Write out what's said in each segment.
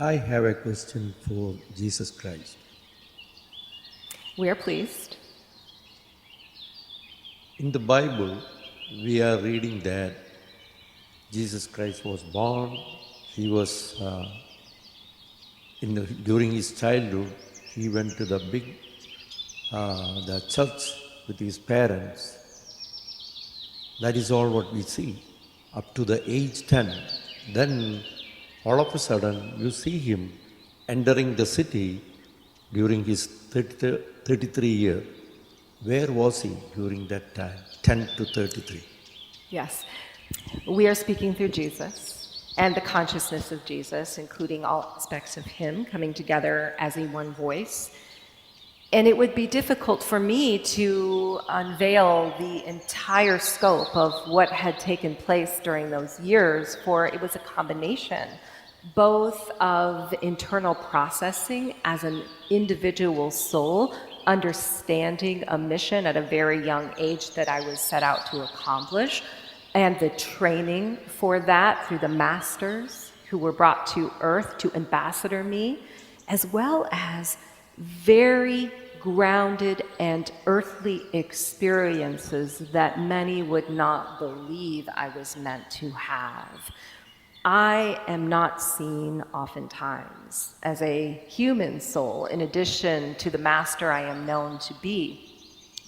I have a question for Jesus Christ. We are pleased. In the Bible, we are reading that Jesus Christ was born. He was, during his childhood, he went to the church with his parents. That is all what we see, up to the age 10. Then, all of a sudden, you see him entering the city during his 33 years. Where was he during that time, 10 to 33? Yes. We are speaking through Jesus and the consciousness of Jesus, including all aspects of him coming together as a one voice. And it would be difficult for me to unveil the entire scope of what had taken place during those years, for it was a combination both of internal processing as an individual soul, understanding a mission at a very young age that I was set out to accomplish, and the training for that through the masters who were brought to earth to ambassador me, as well as very grounded and earthly experiences that many would not believe I was meant to have. I am not seen oftentimes as a human soul in addition to the master I am known to be.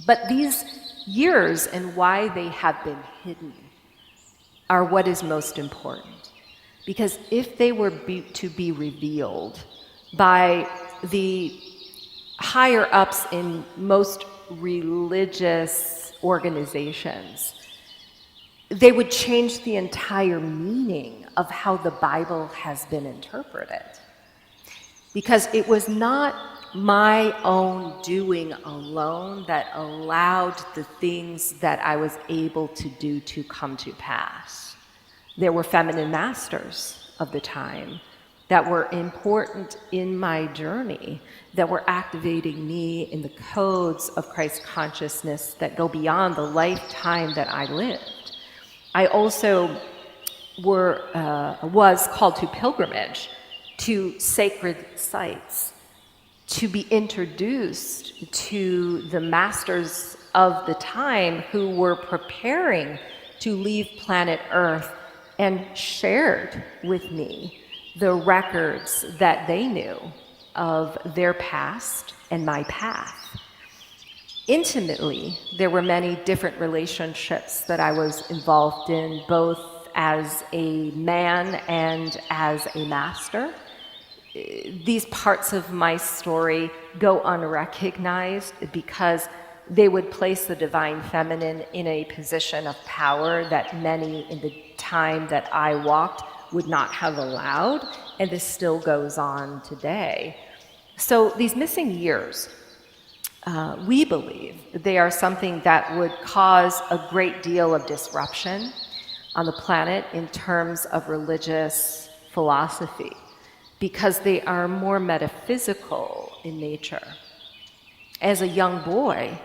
But these years and why they have been hidden are what is most important. Because if they were to be revealed by the higher ups in most religious organizations, they would change the entire meaning of how the Bible has been interpreted. Because it was not my own doing alone that allowed the things that I was able to do to come to pass. There were feminine masters of the time that were important in my journey, that were activating me in the codes of Christ consciousness that go beyond the lifetime that I lived. I also was called to pilgrimage to sacred sites, to be introduced to the masters of the time who were preparing to leave planet Earth, and shared with me the records that they knew of their past and my path. Intimately, there were many different relationships that I was involved in, both as a man and as a master. These parts of my story go unrecognized because they would place the divine feminine in a position of power that many in the time that I walked would not have allowed, and this still goes on today. So these missing years, we believe they are something that would cause a great deal of disruption on the planet in terms of religious philosophy, because they are more metaphysical in nature. As a young boy,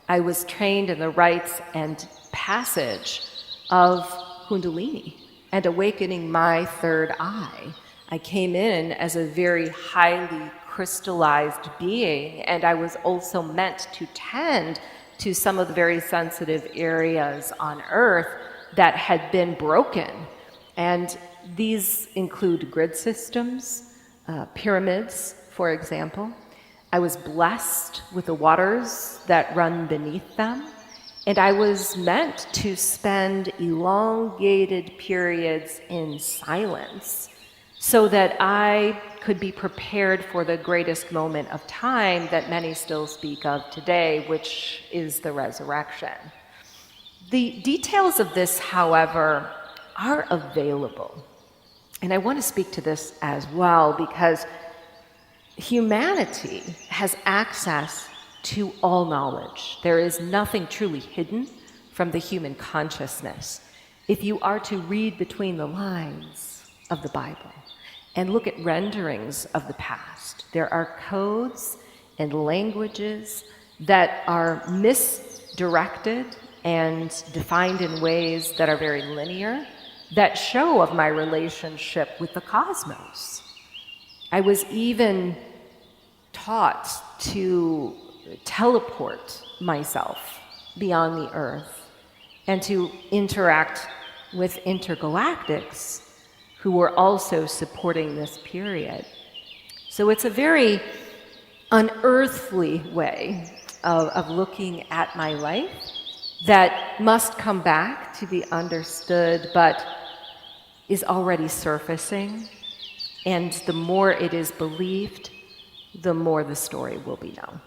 I was trained in the rites and passage of Kundalini and awakening my third eye. I came in as a very highly crystallized being, and I was also meant to tend to some of the very sensitive areas on Earth that had been broken. And these include grid systems, pyramids, for example. I was blessed with the waters that run beneath them, and I was meant to spend elongated periods in silence so that I could be prepared for the greatest moment of time that many still speak of today, which is the resurrection. The details of this, however, are available. And I want to speak to this as well because humanity has access to all knowledge. There is nothing truly hidden from the human consciousness. If you are to read between the lines of the Bible and look at renderings of the past, there are codes and languages that are misdirected and defined in ways that are very linear, that show of my relationship with the cosmos. I was even taught to teleport myself beyond the earth and to interact with intergalactics who were also supporting this period. So it's a very unearthly way of looking at my life that must come back to be understood, but is already surfacing. And the more it is believed, the more the story will be known.